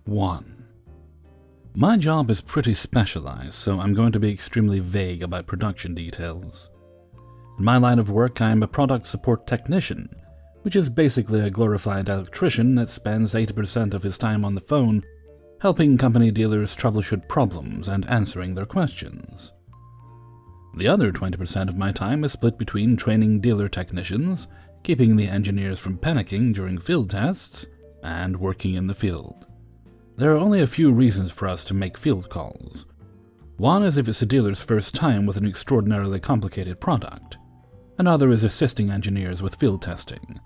1. My job is pretty specialized, so I'm going to be extremely vague about production details. In my line of work, I am a product support technician, which is basically a glorified electrician that spends 80% of his time on the phone helping company dealers troubleshoot problems and answering their questions. The other 20% of my time is split between training dealer technicians, keeping the engineers from panicking during field tests, and working in the field. There are only a few reasons for us to make field calls. One is if it's a dealer's first time with an extraordinarily complicated product. Another is assisting engineers with field testing.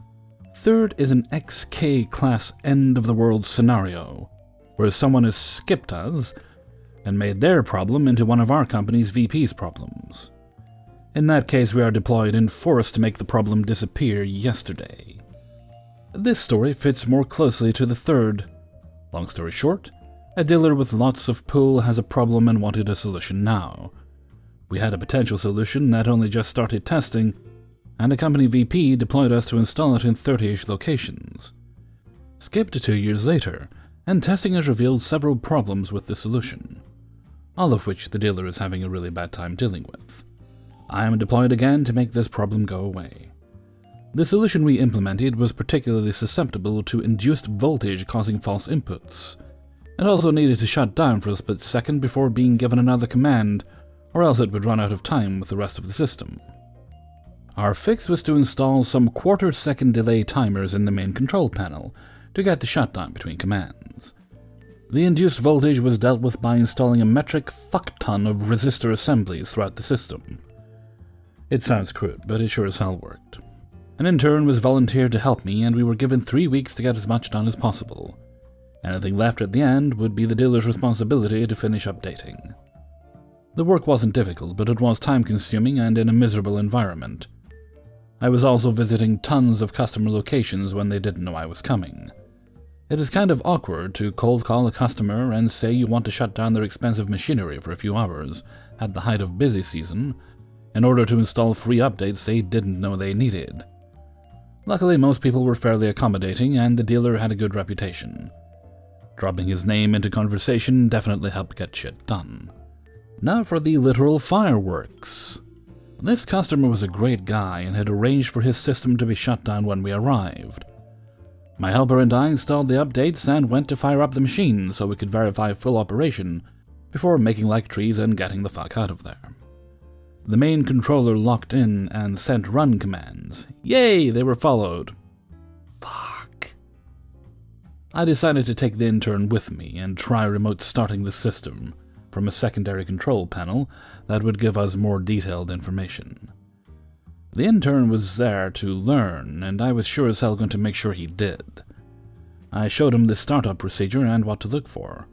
Third is an XK-class end-of-the-world scenario, where someone has skipped us and made their problem into one of our company's VP's problems. In that case, we are deployed in force to make the problem disappear yesterday. This story fits more closely to the third. Long story short, a dealer with lots of pull has a problem and wanted a solution now. We had a potential solution that only just started testing, and a company VP deployed us to install it in 30-ish locations. Skip to 2 years later, and testing has revealed several problems with the solution, all of which the dealer is having a really bad time dealing with. I am deployed again to make this problem go away. The solution we implemented was particularly susceptible to induced voltage causing false inputs. It also needed to shut down for a split second before being given another command, or else it would run out of time with the rest of the system. Our fix was to install some quarter-second delay timers in the main control panel to get the shutdown between commands. The induced voltage was dealt with by installing a metric fuck-ton of resistor assemblies throughout the system. It sounds crude, but it sure as hell worked. An intern was volunteered to help me, and we were given 3 weeks to get as much done as possible. Anything left at the end would be the dealer's responsibility to finish updating. The work wasn't difficult, but it was time-consuming and in a miserable environment. I was also visiting tons of customer locations when they didn't know I was coming. It is kind of awkward to cold call a customer and say you want to shut down their expensive machinery for a few hours at the height of busy season in order to install free updates they didn't know they needed. Luckily, most people were fairly accommodating, and the dealer had a good reputation. Dropping his name into conversation definitely helped get shit done. Now for the literal fireworks. This customer was a great guy and had arranged for his system to be shut down when we arrived. My helper and I installed the updates and went to fire up the machine so we could verify full operation before making like trees and getting the fuck out of there. The main controller locked in and sent run commands. Yay, they were followed. Fuck. I decided to take the intern with me and try remote starting the system from a secondary control panel that would give us more detailed information. The intern was there to learn, and I was sure as hell going to make sure he did. I showed him the startup procedure and what to look for.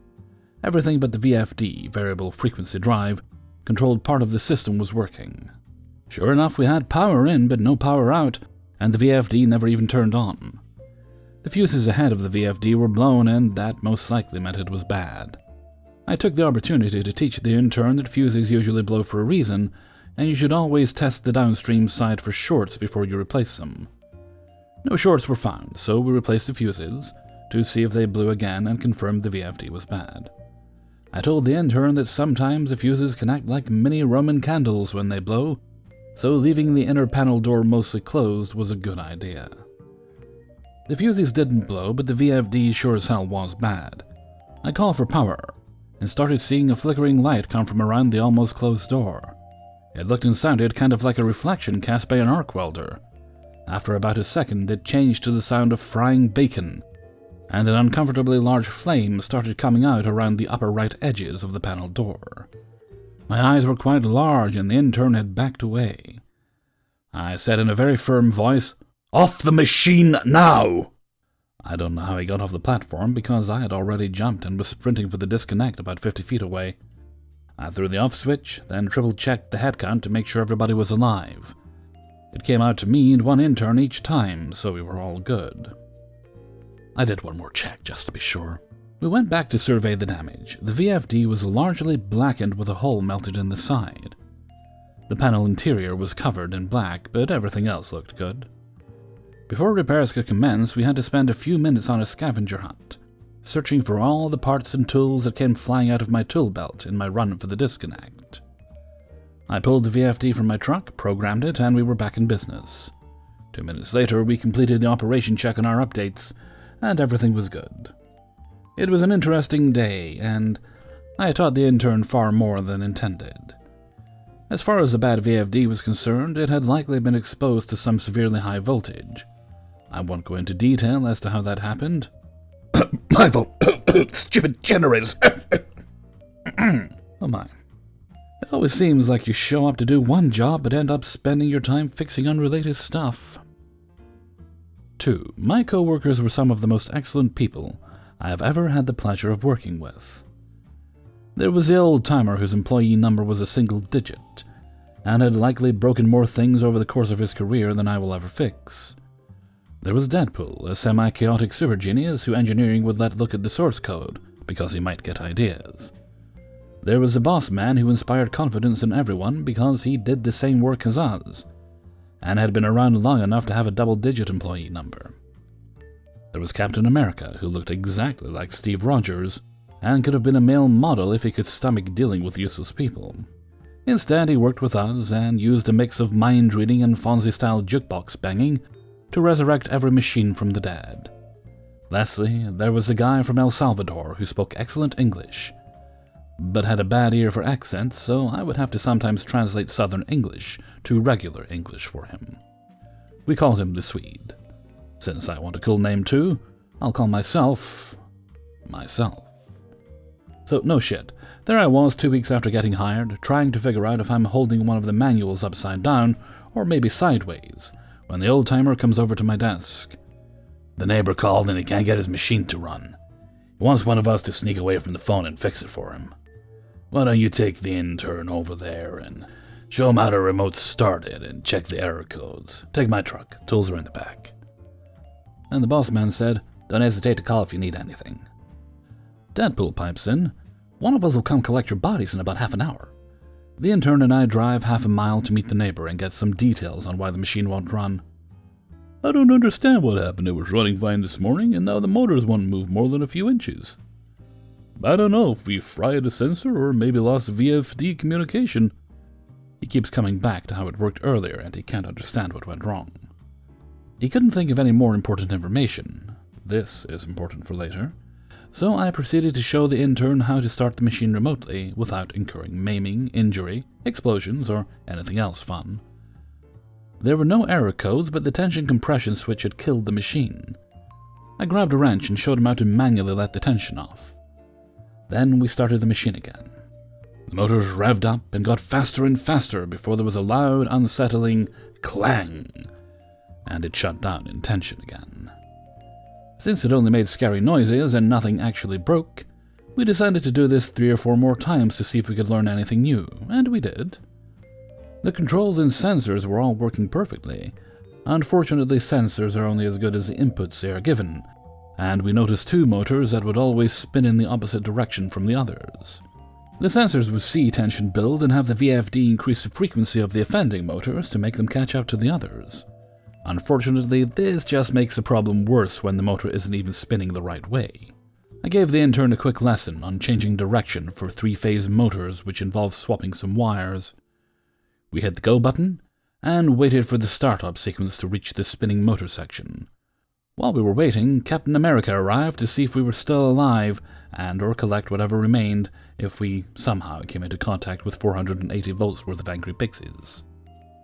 Everything but the VFD, variable frequency drive, controlled part of the system was working. Sure enough, we had power in but no power out, and the VFD never even turned on. The fuses ahead of the VFD were blown, and that most likely meant it was bad. I took the opportunity to teach the intern that fuses usually blow for a reason, and you should always test the downstream side for shorts before you replace them. No shorts were found, so we replaced the fuses to see if they blew again and confirmed the VFD was bad. I told the intern that sometimes the fuses can act like mini Roman candles when they blow, so leaving the inner panel door mostly closed was a good idea. The fuses didn't blow, but the VFD sure as hell was bad. I called for power, and started seeing a flickering light come from around the almost closed door. It looked and sounded kind of like a reflection cast by an arc welder. After about a second, it changed to the sound of frying bacon, and an uncomfortably large flame started coming out around the upper right edges of the panel door. My eyes were quite large, and the intern had backed away. I said in a very firm voice, "Off the machine now!" I don't know how he got off the platform, because I had already jumped and was sprinting for the disconnect about 50 feet away. I threw the off switch, then triple-checked the head count to make sure everybody was alive. It came out to me and one intern each time, so we were all good. I did one more check, just to be sure. We went back to survey the damage. The VFD was largely blackened with a hole melted in the side. The panel interior was covered in black, but everything else looked good. Before repairs could commence, we had to spend a few minutes on a scavenger hunt, searching for all the parts and tools that came flying out of my tool belt in my run for the disconnect. I pulled the VFD from my truck, programmed it, and we were back in business. 2 minutes later, we completed the operation check on our updates, and everything was good. It was an interesting day, and I taught the intern far more than intended. As far as the bad VFD was concerned, it had likely been exposed to some severely high voltage. I won't go into detail as to how that happened. My fault. Stupid generators. Oh my. It always seems like you show up to do one job but end up spending your time fixing unrelated stuff. 2. My co-workers were some of the most excellent people I have ever had the pleasure of working with. There was the old-timer whose employee number was a single digit, and had likely broken more things over the course of his career than I will ever fix. There was Deadpool, a semi-chaotic super genius who engineering would let look at the source code, because he might get ideas. There was the boss man who inspired confidence in everyone because he did the same work as us, and had been around long enough to have a double-digit employee number. There was Captain America, who looked exactly like Steve Rogers, and could have been a male model if he could stomach dealing with useless people. Instead, he worked with us and used a mix of mind-reading and Fonzie-style jukebox banging to resurrect every machine from the dead. Lastly, there was a guy from El Salvador who spoke excellent English, but had a bad ear for accents, so I would have to sometimes translate Southern English to regular English for him. We called him the Swede. Since I want a cool name too, I'll call myself... So, no shit. There I was 2 weeks after getting hired, trying to figure out if I'm holding one of the manuals upside down, or maybe sideways, when the old-timer comes over to my desk. The neighbor called and he can't get his machine to run. He wants one of us to sneak away from the phone and fix it for him. Why don't you take the intern over there and show him how to remote start it and check the error codes. Take my truck. Tools are in the back. And the boss man said, "Don't hesitate to call if you need anything." Deadpool pipes in, "One of us will come collect your bodies in about half an hour." The intern and I drive half a mile to meet the neighbor and get some details on why the machine won't run. "I don't understand what happened. It was running fine this morning, and now the motors won't move more than a few inches. I don't know if we fried a sensor or maybe lost VFD communication." He keeps coming back to how it worked earlier, and he can't understand what went wrong. He couldn't think of any more important information. This is important for later. So I proceeded to show the intern how to start the machine remotely without incurring maiming, injury, explosions, or anything else fun. There were no error codes, but the tension compression switch had killed the machine. I grabbed a wrench and showed him how to manually let the tension off. Then we started the machine again. The motors revved up and got faster and faster before there was a loud, unsettling clang, and it shut down in tension again. Since it only made scary noises and nothing actually broke, we decided to do this 3 or 4 more times to see if we could learn anything new, and we did. The controls and sensors were all working perfectly. Unfortunately, sensors are only as good as the inputs they are given, and we noticed 2 motors that would always spin in the opposite direction from the others. The sensors would see tension build and have the VFD increase the frequency of the offending motors to make them catch up to the others. Unfortunately, this just makes the problem worse when the motor isn't even spinning the right way. I gave the intern a quick lesson on changing direction for 3-phase motors, which involves swapping some wires. We hit the go button and waited for the startup sequence to reach the spinning motor section. While we were waiting, Captain America arrived to see if we were still alive and or collect whatever remained if we somehow came into contact with 480 volts worth of angry pixies.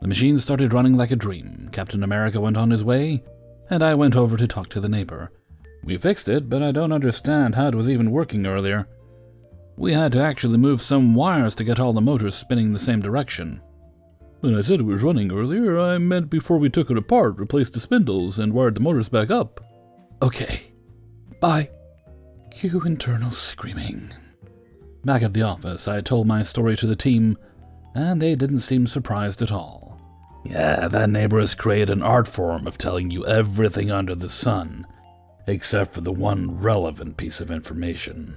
The machine started running like a dream. Captain America went on his way, and I went over to talk to the neighbor. "We fixed it, but I don't understand how it was even working earlier. We had to actually move some wires to get all the motors spinning the same direction." "When I said it was running earlier, I meant before we took it apart, replaced the spindles, and wired the motors back up." "Okay. Bye." Cue internal screaming. Back at the office, I told my story to the team, and they didn't seem surprised at all. "Yeah, that neighbor has created an art form of telling you everything under the sun, except for the one relevant piece of information."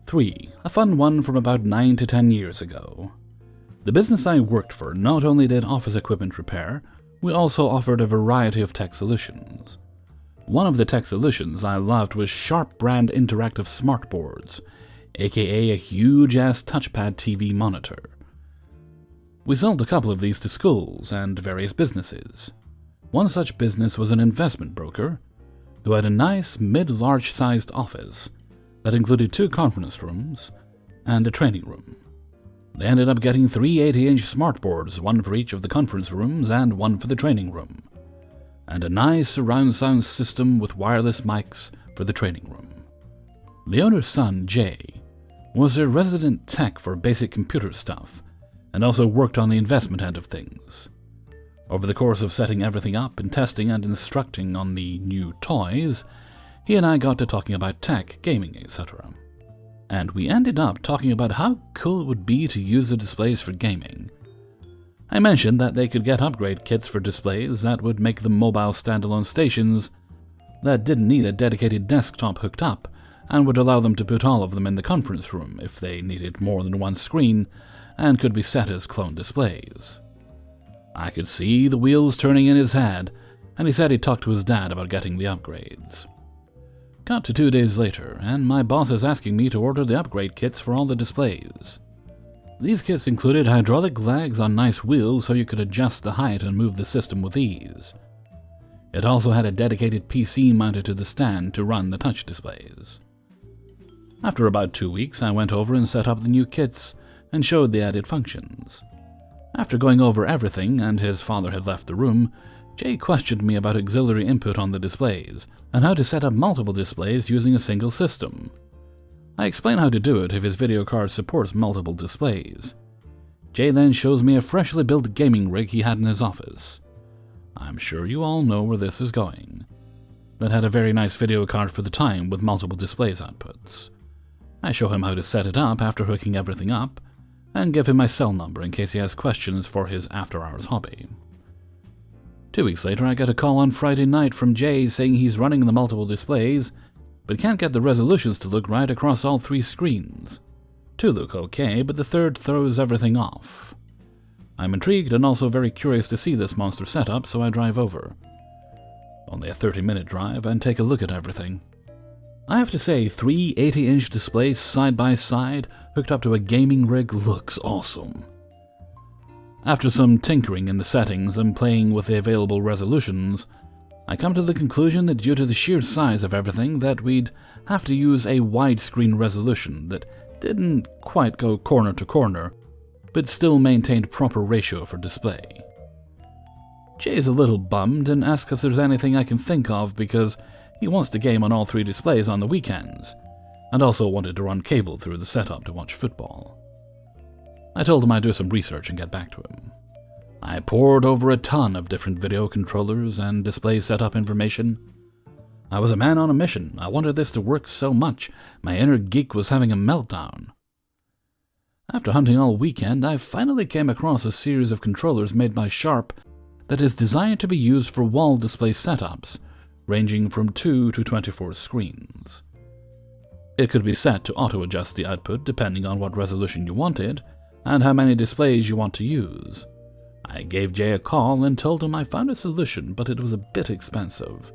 3. A fun one from about 9 to 10 years ago. The business I worked for not only did office equipment repair, we also offered a variety of tech solutions. One of the tech solutions I loved was Sharp brand interactive smartboards, aka a huge-ass touchpad TV monitor. We sold a couple of these to schools and various businesses. One such business was an investment broker who had a nice mid-large sized office that included 2 conference rooms and a training room. They ended up getting 3 80-inch smartboards, one for each of the conference rooms and one for the training room, and a nice surround sound system with wireless mics for the training room. The owner's son, Jay, was a resident tech for basic computer stuff and also worked on the investment end of things. Over the course of setting everything up and testing and instructing on the new toys, he and I got to talking about tech, gaming, etc. And we ended up talking about how cool it would be to use the displays for gaming. I mentioned that they could get upgrade kits for displays that would make them mobile standalone stations that didn't need a dedicated desktop hooked up and would allow them to put all of them in the conference room if they needed more than one screen and could be set as clone displays. I could see the wheels turning in his head, and he said he'd talk to his dad about getting the upgrades. Got to 2 days later, and my boss is asking me to order the upgrade kits for all the displays. These kits included hydraulic legs on nice wheels so you could adjust the height and move the system with ease. It also had a dedicated PC mounted to the stand to run the touch displays. After about 2 weeks, I went over and set up the new kits and showed the added functions. After going over everything and his father had left the room, Jay questioned me about auxiliary input on the displays and how to set up multiple displays using a single system. I explain how to do it if his video card supports multiple displays. Jay then shows me a freshly built gaming rig he had in his office. I'm sure you all know where this is going. That had a very nice video card for the time with multiple displays outputs. I show him how to set it up after hooking everything up, and give him my cell number in case he has questions for his after-hours hobby. 2 weeks later, I get a call on Friday night from Jay saying he's running the multiple displays, but can't get the resolutions to look right across all 3 screens. 2 look okay, but the 3rd throws everything off. I'm intrigued and also very curious to see this monster setup, so I drive over. Only a 30-minute drive, and take a look at everything. I have to say, 3 80-inch displays side by side, hooked up to a gaming rig, looks awesome. After some tinkering in the settings and playing with the available resolutions, I come to the conclusion that due to the sheer size of everything that we'd have to use a widescreen resolution that didn't quite go corner to corner, but still maintained proper ratio for display. Jay's a little bummed and asks if there's anything I can think of because he wants to game on all 3 displays on the weekends, and also wanted to run cable through the setup to watch football. I told him I'd do some research and get back to him. I pored over a ton of different video controllers and display setup information. I was a man on a mission. I wanted this to work so much, my inner geek was having a meltdown. After hunting all weekend, I finally came across a series of controllers made by Sharp that is designed to be used for wall display setups, ranging from 2 to 24 screens. It could be set to auto-adjust the output depending on what resolution you wanted, and how many displays you want to use. I gave Jay a call and told him I found a solution, but it was a bit expensive.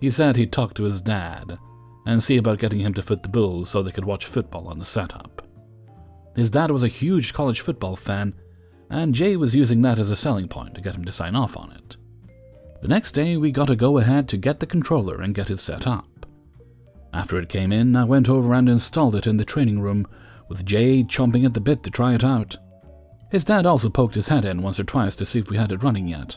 He said he'd talk to his dad, and see about getting him to foot the bill so they could watch football on the setup. His dad was a huge college football fan, and Jay was using that as a selling point to get him to sign off on it. The next day, we got a go-ahead to get the controller and get it set up. After it came in, I went over and installed it in the training room, with Jay chomping at the bit to try it out. His dad also poked his head in once or twice to see if we had it running yet.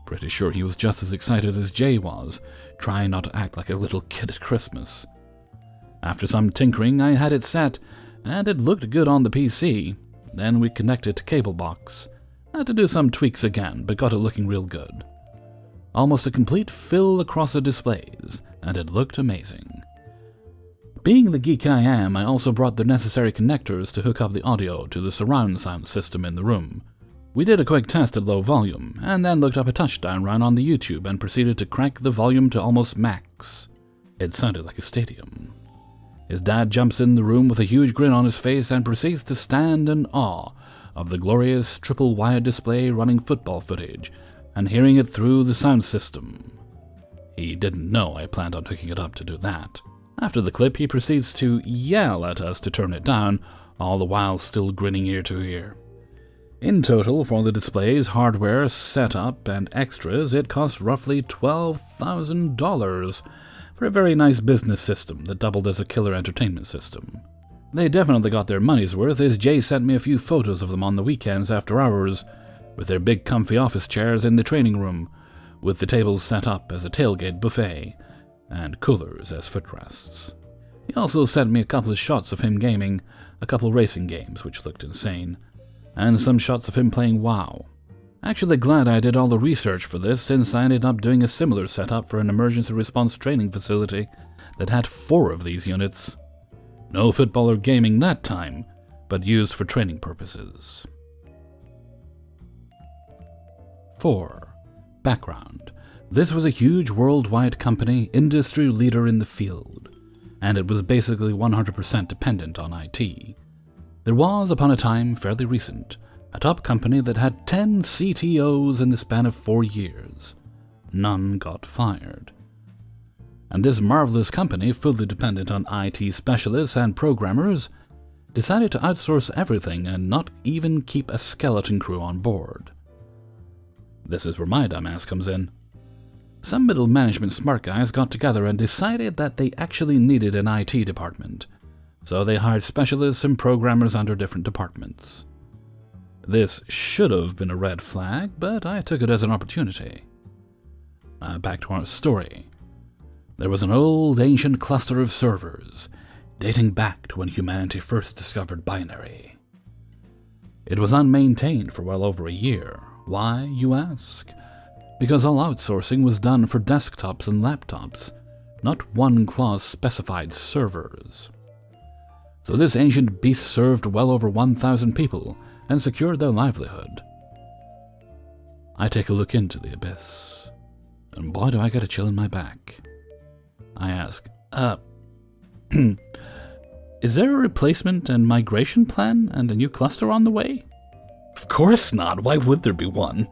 Pretty sure he was just as excited as Jay was, trying not to act like a little kid at Christmas. After some tinkering, I had it set, and it looked good on the PC. Then we connected to cable box. Had to do some tweaks again, but got it looking real good. Almost a complete fill across the displays, and it looked amazing. Being the geek I am, I also brought the necessary connectors to hook up the audio to the surround sound system in the room. We did a quick test at low volume, and then looked up a touchdown run on the YouTube and proceeded to crank the volume to almost max. It sounded like a stadium. His dad jumps in the room with a huge grin on his face and proceeds to stand in awe of the glorious triple-wide display running football footage and hearing it through the sound system. He didn't know I planned on hooking it up to do that. After the clip, he proceeds to yell at us to turn it down, all the while still grinning ear to ear. In total, for the displays, hardware, setup, and extras, it cost roughly $12,000 for a very nice business system that doubled as a killer entertainment system. They definitely got their money's worth, as Jay sent me a few photos of them on the weekends after hours, with their big comfy office chairs in the training room, with the tables set up as a tailgate buffet, and coolers as footrests. He also sent me a couple of shots of him gaming, a couple racing games which looked insane, and some shots of him playing WoW. Actually glad I did all the research for this, since I ended up doing a similar setup for an emergency response training facility that had 4 of these units. No football or gaming that time, but used for training purposes. 4. Background. This was a huge worldwide company, industry leader in the field, and it was basically 100% dependent on IT. There was, upon a time fairly recent, a top company that had 10 CTOs in the span of 4 years. None got fired. And this marvelous company, fully dependent on IT specialists and programmers, decided to outsource everything and not even keep a skeleton crew on board. This is where my dumbass comes in. Some middle management smart guys got together and decided that they actually needed an IT department, so they hired specialists and programmers under different departments. This should have been a red flag, but I took it as an opportunity. Back to our story. There was an old ancient cluster of servers, dating back to when humanity first discovered binary. It was unmaintained for well over a year. Why, you ask? Because all outsourcing was done for desktops and laptops, not one clause specified servers. So this ancient beast served well over 1,000 people and secured their livelihood. I take a look into the abyss, and boy do I get a chill in my back. I ask, is there a replacement and migration plan and a new cluster on the way? Of course not, why would there be one?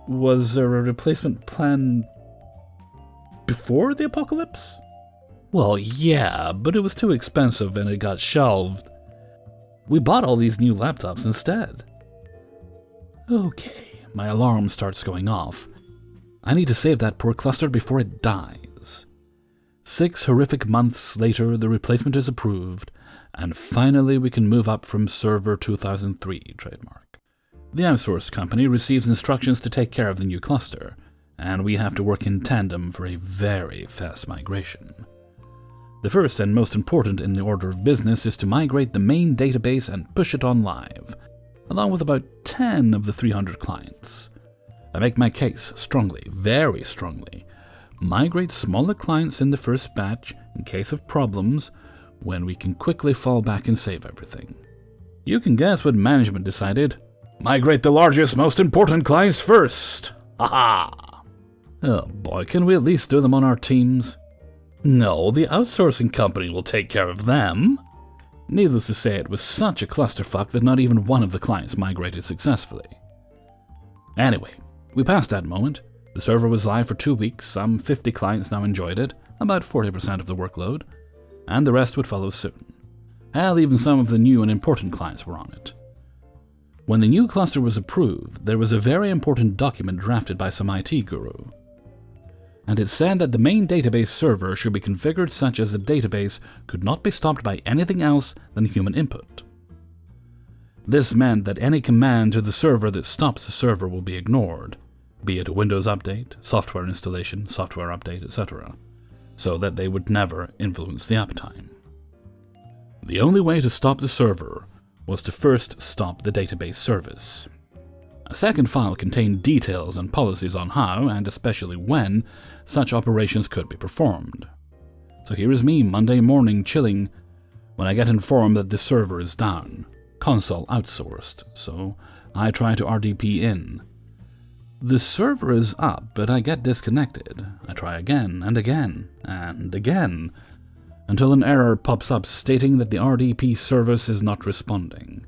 Was there a replacement plan before the apocalypse? Well, yeah, but it was too expensive and it got shelved. We bought all these new laptops instead. Okay, my alarm starts going off. I need to save that poor cluster before it dies. 6 horrific months later, the replacement is approved, and finally we can move up from Server 2003 trademark. The outsourced company receives instructions to take care of the new cluster, and we have to work in tandem for a very fast migration. The first and most important in the order of business is to migrate the main database and push it on live, along with about 10 of the 300 clients. I make my case strongly, very strongly. Migrate smaller clients in the first batch in case of problems, when we can quickly fall back and save everything. You can guess what management decided. Migrate the largest, most important clients first! Aha! Oh boy, can we at least do them on our teams? No, the outsourcing company will take care of them. Needless to say, it was such a clusterfuck that not even one of the clients migrated successfully. Anyway, we passed that moment. The server was live for 2 weeks, some 50 clients now enjoyed it, about 40% of the workload, and the rest would follow soon. Hell, even some of the new and important clients were on it. When the new cluster was approved, there was a very important document drafted by some IT guru. And it said that the main database server should be configured such as the database could not be stopped by anything else than human input. This meant that any command to the server that stops the server will be ignored, be it a Windows update, software installation, software update, etc., so that they would never influence the uptime. The only way to stop the server was to first stop the database service. A second file contained details and policies on how, and especially when, such operations could be performed. So here is me Monday morning chilling when I get informed that the server is down, console outsourced, so I try to RDP in. The server is up, but I get disconnected. I try again and again and again, until an error pops up stating that the RDP service is not responding.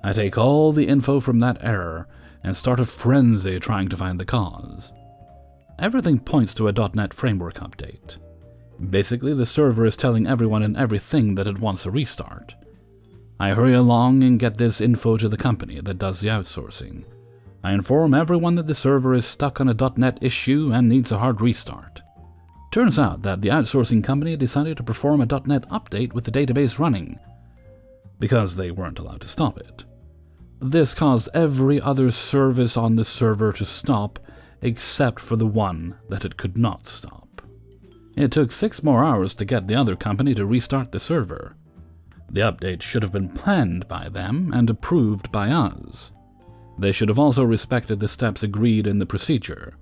I take all the info from that error and start a frenzy trying to find the cause. Everything points to a .NET Framework update. Basically, the server is telling everyone and everything that it wants a restart. I hurry along and get this info to the company that does the outsourcing. I inform everyone that the server is stuck on a .NET issue and needs a hard restart. Turns out that the outsourcing company decided to perform a .NET update with the database running, because they weren't allowed to stop it. This caused every other service on the server to stop, except for the one that it could not stop. It took 6 more hours to get the other company to restart the server. The update should have been planned by them and approved by us. They should have also respected the steps agreed in the procedure,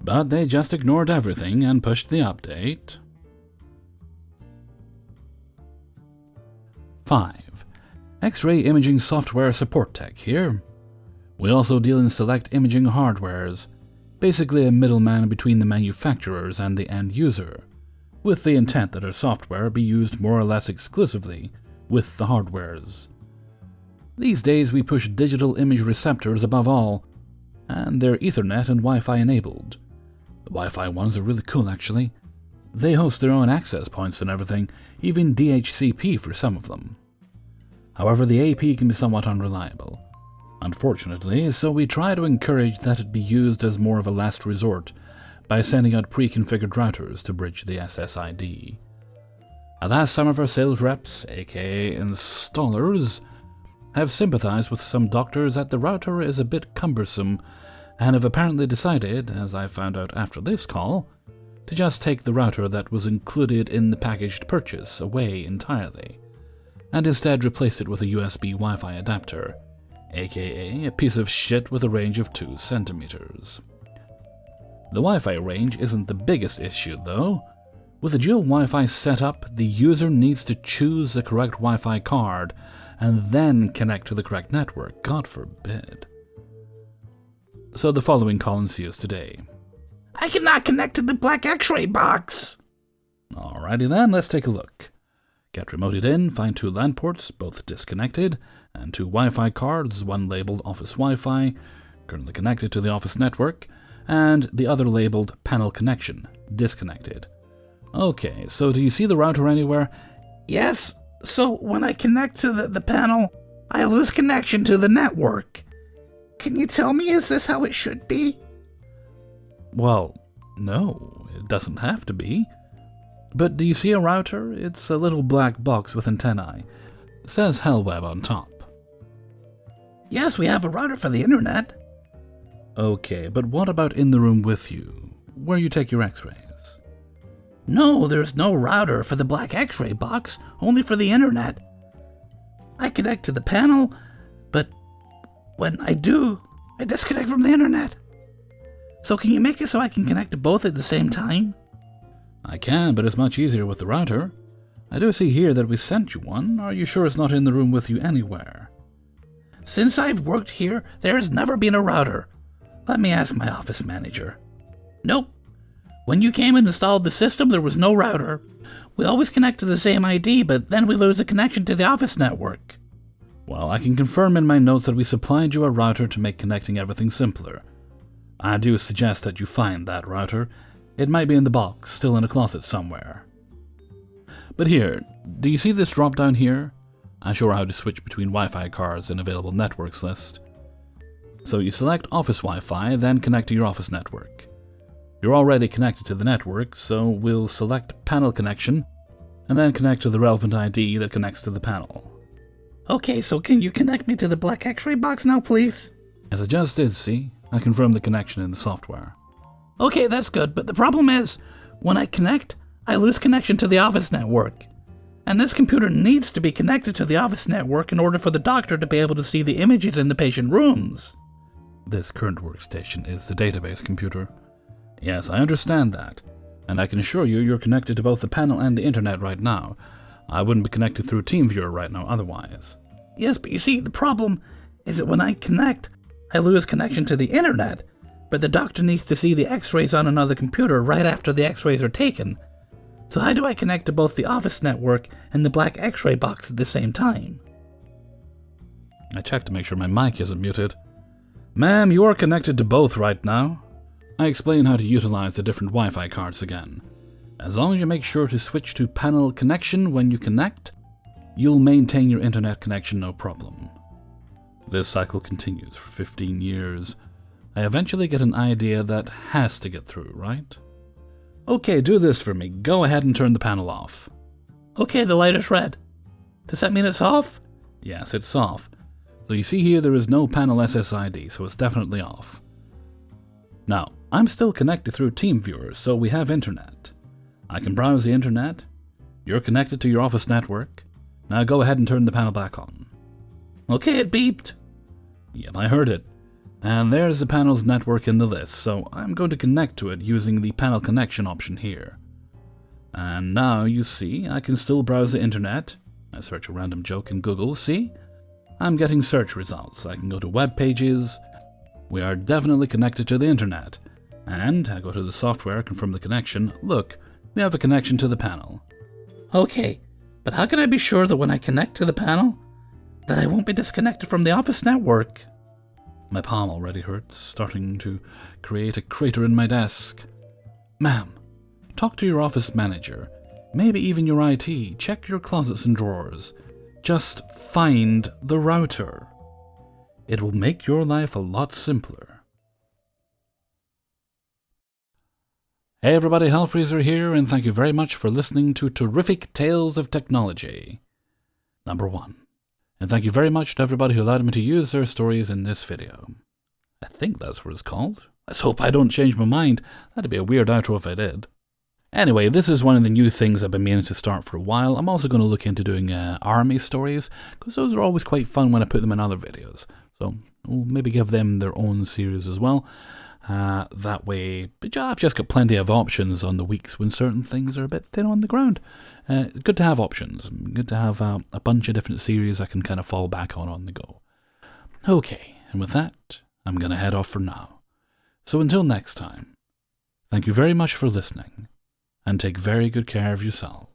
but they just ignored everything and pushed the update. 5. X-ray imaging software support tech here. We also deal in select imaging hardwares, basically a middleman between the manufacturers and the end user, with the intent that our software be used more or less exclusively with the hardwares. These days we push digital image receptors above all, and they're Ethernet and Wi-Fi enabled. The Wi-Fi ones are really cool actually. They host their own access points and everything, even DHCP for some of them. However, the AP can be somewhat unreliable, unfortunately, so we try to encourage that it be used as more of a last resort by sending out pre-configured routers to bridge the SSID. Alas, some of our sales reps, aka installers, have sympathized with some doctors that the router is a bit cumbersome and have apparently decided, as I found out after this call, to just take the router that was included in the packaged purchase away entirely, and instead replace it with a USB Wi-Fi adapter, aka a piece of shit with a range of 2 centimeters. The Wi-Fi range isn't the biggest issue though. With a dual Wi-Fi setup, the user needs to choose the correct Wi-Fi card and then connect to the correct network, God forbid. So the following call ensues today. I cannot connect to the black X-ray box. Alrighty then, let's take a look. Get remoted in, find 2 LAN ports, both disconnected, and 2 Wi-Fi cards, one labeled Office Wi-Fi, currently connected to the office network, and the other labeled Panel Connection, disconnected. Okay, so do you see the router anywhere? Yes, so when I connect to the panel, I lose connection to the network. Can you tell me, is this how it should be? Well, no, it doesn't have to be. But do you see a router? It's a little black box with antennae. It says Hellweb on top. Yes, we have a router for the internet. Okay, but what about in the room with you, where you take your x-rays? No, there's no router for the black X-ray box, only for the internet. I connect to the panel, but when I do, I disconnect from the internet. So can you make it so I can connect to both at the same time? I can, but it's much easier with the router. I do see here that we sent you one. Are you sure it's not in the room with you anywhere? Since I've worked here, there has never been a router. Let me ask my office manager. Nope. When you came and installed the system, there was no router. We always connect to the same ID, but then we lose the connection to the office network. Well, I can confirm in my notes that we supplied you a router to make connecting everything simpler. I do suggest that you find that router. It might be in the box, still in a closet somewhere. But here, do you see this drop down here? I show how to switch between Wi-Fi cards in available networks list. So you select Office Wi-Fi, then connect to your office network. You're already connected to the network, so we'll select Panel Connection, and then connect to the relevant ID that connects to the panel. Okay, so can you connect me to the black X-ray box now, please? As I just did, see? I confirmed the connection in the software. Okay, that's good, but the problem is, when I connect, I lose connection to the office network. And this computer needs to be connected to the office network in order for the doctor to be able to see the images in the patient rooms. This current workstation is the database computer. Yes, I understand that, and I can assure you you're connected to both the panel and the internet right now. I wouldn't be connected through TeamViewer right now otherwise. Yes, but you see, the problem is that when I connect, I lose connection to the internet, but the doctor needs to see the x-rays on another computer right after the x-rays are taken. So how do I connect to both the office network and the black x-ray box at the same time? I checked to make sure my mic isn't muted. Ma'am, you are connected to both right now. I explain how to utilize the different Wi-Fi cards again. As long as you make sure to switch to panel connection when you connect, you'll maintain your internet connection no problem. This cycle continues for 15 years. I eventually get an idea that has to get through, right? Okay, do this for me. Go ahead and turn the panel off. Okay, the light is red. Does that mean it's off? Yes, it's off. So you see here there is no panel SSID, so it's definitely off. Now, I'm still connected through TeamViewer, so we have internet. I can browse the internet. You're connected to your office network. Now go ahead and turn the panel back on. Okay, it beeped. Yep, I heard it. And there's the panel's network in the list, so I'm going to connect to it using the panel connection option here. And now you see I can still browse the internet. I search a random joke in Google, see? I'm getting search results. I can go to web pages. We are definitely connected to the internet. And I go to the software, confirm the connection. Look, we have a connection to the panel. Okay, but how can I be sure that when I connect to the panel, that I won't be disconnected from the office network? My palm already hurts, starting to create a crater in my desk. Ma'am, talk to your office manager, maybe even your IT, check your closets and drawers. Just find the router. It will make your life a lot simpler. Hey everybody, Hellfreezer here, and thank you very much for listening to Terrific Tales of Technology #1. And thank you very much to everybody who allowed me to use their stories in this video. I think that's what it's called. Let's hope I don't change my mind. That'd be a weird outro if I did. Anyway, this is one of the new things I've been meaning to start for a while. I'm also going to look into doing army stories, because those are always quite fun when I put them in other videos. So we'll maybe give them their own series as well. That way, I've just got plenty of options on the weeks when certain things are a bit thin on the ground. Good to have options. Good to have a bunch of different series I can kind of fall back on the go. Okay, and with that, I'm going to head off for now. So until next time, thank you very much for listening, and take very good care of yourselves.